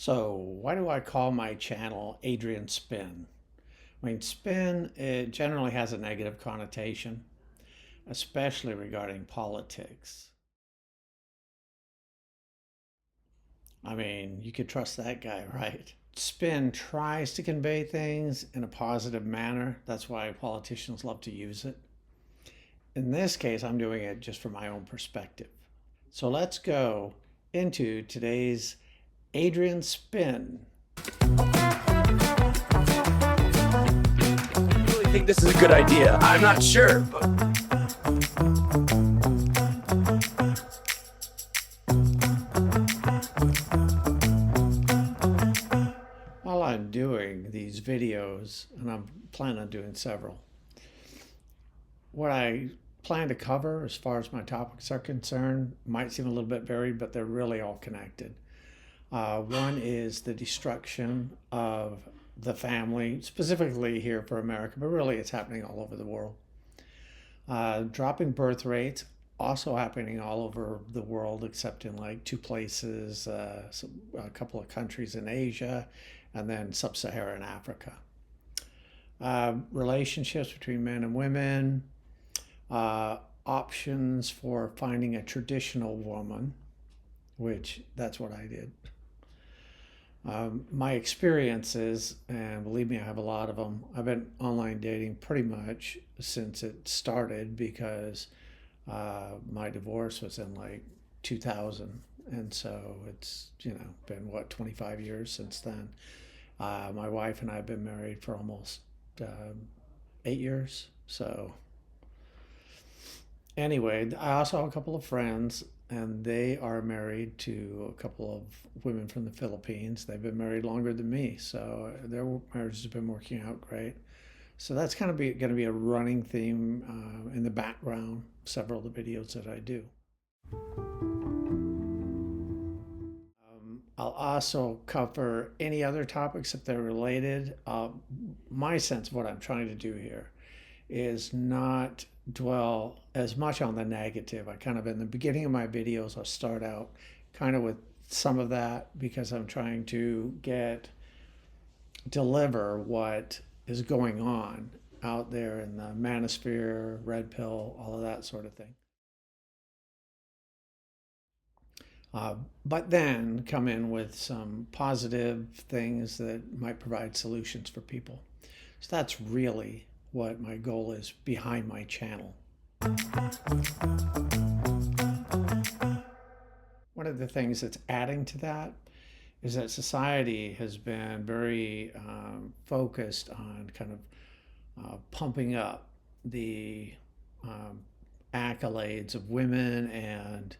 So, why do I call my channel Adrian Spin? I mean, spin, it generally has a negative connotation, especially regarding politics. I mean, you could trust that guy, right? Spin tries to convey things in a positive manner. That's why politicians love to use it. In this case, I'm doing it just from my own perspective. So, let's go into today's Adrian Spin. I really think this is a good idea. I'm not sure, but While I'm doing these videos, and I'm planning on doing several, what I plan to cover as far as my topics are concerned might seem a little bit varied, but they're really all connected. One is the destruction of the family, specifically here for America, but really it's happening all over the world. Dropping birth rates, also happening all over the world, except in like two places, a couple of countries in Asia, and then sub-Saharan Africa. Relationships between men and women, options for finding a traditional woman, which that's what I did. My experiences, and believe me, I have a lot of them. I've been online dating pretty much since it started because my divorce was in like 2000. And so it's, been what, 25 years since then. My wife and I have been married for almost 8 years. So anyway, I also have a couple of friends, and they are married to a couple of women from the Philippines. They've been married longer than me, so their marriage has been working out great. So that's kind of going to be a running theme in the background, several of the videos that I do. I'll also cover any other topics if they're related. My sense of what I'm trying to do here is not dwell as much on the negative. I kind of, in the beginning of my videos, I'll start out kind of with some of that because I'm trying to deliver what is going on out there in the manosphere, red pill, all of that sort of thing. But then come in with some positive things that might provide solutions for people. So that's really what my goal is behind my channel. One of the things that's adding to that is that society has been very focused on kind of pumping up the um, accolades of women. And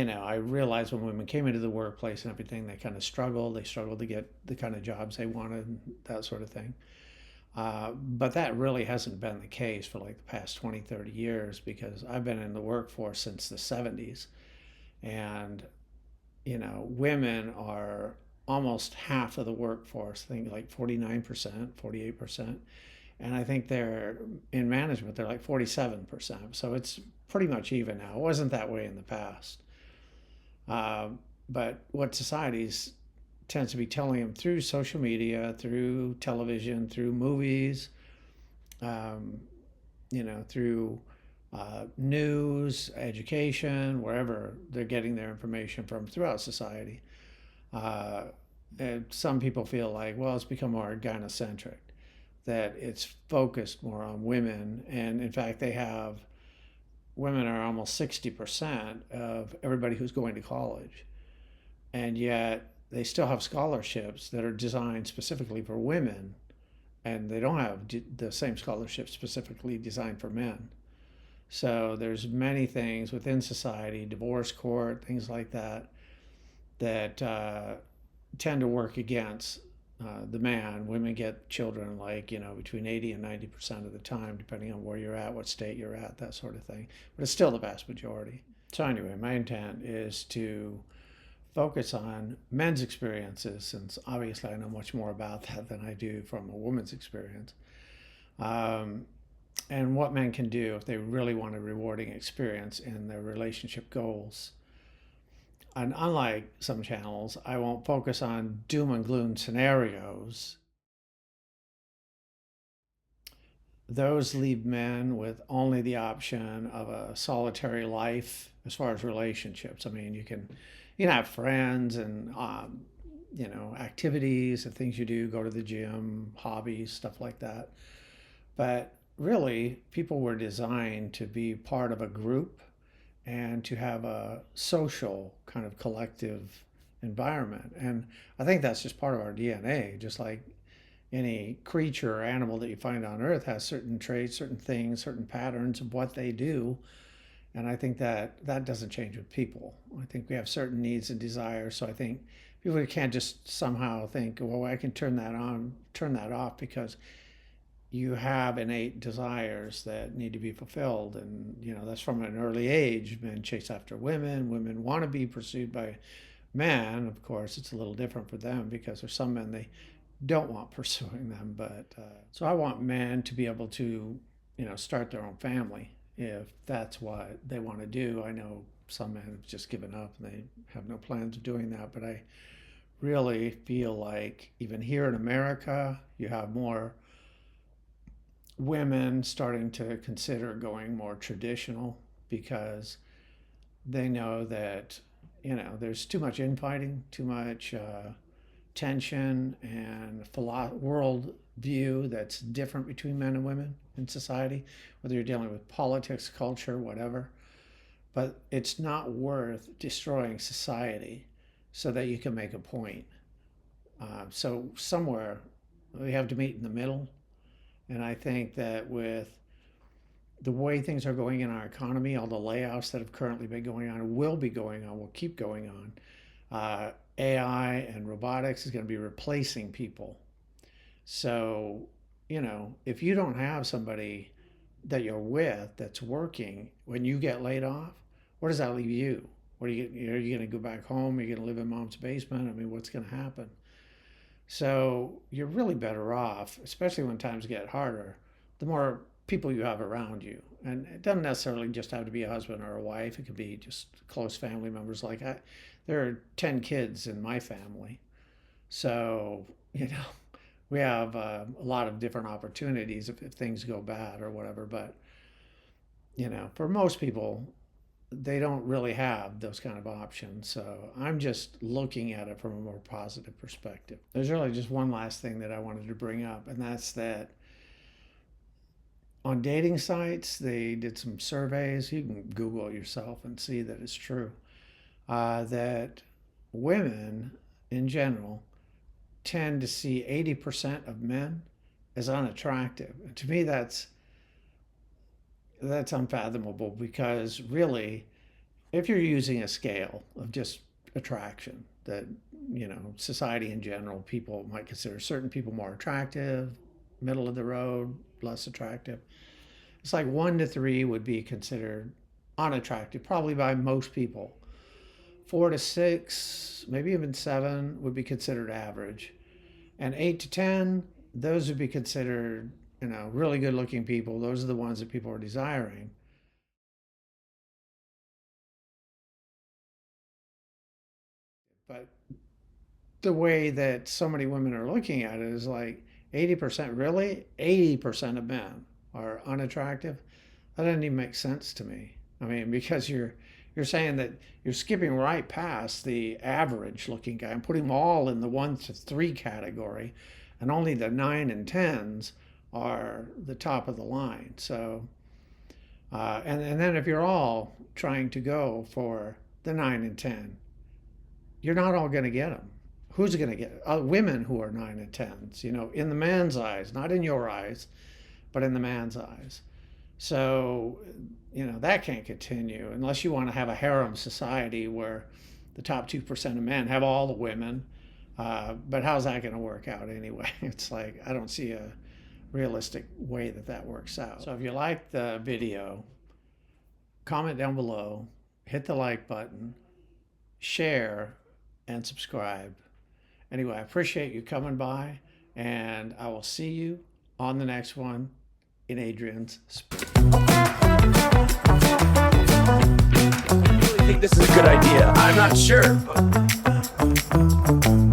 I realized when women came into the workplace and everything, they kind of struggled. They struggled to get the kind of jobs they wanted, that sort of thing. But that really hasn't been the case for like the past 20, 30 years, because I've been in the workforce since the 70s. And, women are almost half of the workforce, I think like 49%, 48%. And I think they're in management, they're like 47%. So it's pretty much even now. It wasn't that way in the past. But what societies tends to be telling them through social media, through television, through movies, um, through news, education, wherever they're getting their information from throughout society. Uh, and some people feel like, well, it's become more gynocentric, that it's focused more on women. And in fact, women are almost 60% of everybody who's going to college. And yet they still have scholarships that are designed specifically for women, and they don't have the same scholarships specifically designed for men. So there's many things within society, divorce court, things like that, that tend to work against the man. Women get children like, between 80 and 90% of the time, depending on where you're at, what state you're at, that sort of thing. But it's still the vast majority. So anyway, my intent is to focus on men's experiences, since obviously I know much more about that than I do from a woman's experience. And what men can do if they really want a rewarding experience in their relationship goals. And unlike some channels, I won't focus on doom and gloom scenarios. Those leave men with only the option of a solitary life as far as relationships. I mean, you can have friends and activities and things you do, go to the gym, hobbies, stuff like that. But really, people were designed to be part of a group and to have a social kind of collective environment. And I think that's just part of our DNA, just like any creature or animal that you find on earth has certain traits, certain things, certain patterns of what they do. And I think that doesn't change with people. I think we have certain needs and desires. So I think people can't just somehow think, well, I can turn that on, turn that off, because you have innate desires that need to be fulfilled. And, that's from an early age. Men chase after women. Women want to be pursued by men. Of course, it's a little different for them because there's some men they don't want pursuing them. But so I want men to be able to, start their own family if that's what they want to do. I know some men have just given up and they have no plans of doing that. But I really feel like even here in America, you have more women starting to consider going more traditional because they know that there's too much infighting, too much tension, and world view that's different between men and women in society, whether you're dealing with politics, culture, whatever. But it's not worth destroying society so that you can make a point. So somewhere we have to meet in the middle. And I think that with the way things are going in our economy, all the layoffs that have currently been going on, will be going on, will keep going on. AI and robotics is going to be replacing people. So, if you don't have somebody that you're with that's working when you get laid off, where does that leave you? Are you going to go back home? Are you going to live in mom's basement? I mean, what's going to happen? So you're really better off, especially when times get harder, the more people you have around you. And it doesn't necessarily just have to be a husband or a wife. It could be just close family members. There are 10 kids in my family. So, we have a lot of different opportunities if things go bad or whatever. But, for most people, they don't really have those kind of options. So I'm just looking at it from a more positive perspective. There's really just one last thing that I wanted to bring up, and that's that on dating sites, they did some surveys. You can Google it yourself and see that it's true. That women in general tend to see 80% of men as unattractive. And to me, that's unfathomable, because really, if you're using a scale of just attraction that, society in general, people might consider certain people more attractive, middle of the road, less attractive. It's like 1 to 3 would be considered unattractive, probably by most people. 4 to 6, maybe even 7 would be considered average. And 8 to 10, those would be considered really good looking people. Those are the ones that people are desiring. But the way that so many women are looking at it is like 80%, really? 80% of men are unattractive? That doesn't even make sense to me. I mean, because you're saying that you're skipping right past the average looking guy and putting them all in the 1 to 3 category, and only the 9 and 10s are the top of the line. So, and then if you're all trying to go for the 9 and 10, you're not all going to get them. Who's going to get it? Women who are 9 and 10s, in the man's eyes, not in your eyes, but in the man's eyes. So, that can't continue unless you want to have a harem society where the top 2% of men have all the women. But how's that going to work out anyway? It's like, I don't see a realistic way that works out. So if you like the video, comment down below, hit the like button, share, and subscribe. Anyway, I appreciate you coming by, and I will see you on the next one in Adrian's Spin. I really think this is a good idea. I'm not sure, but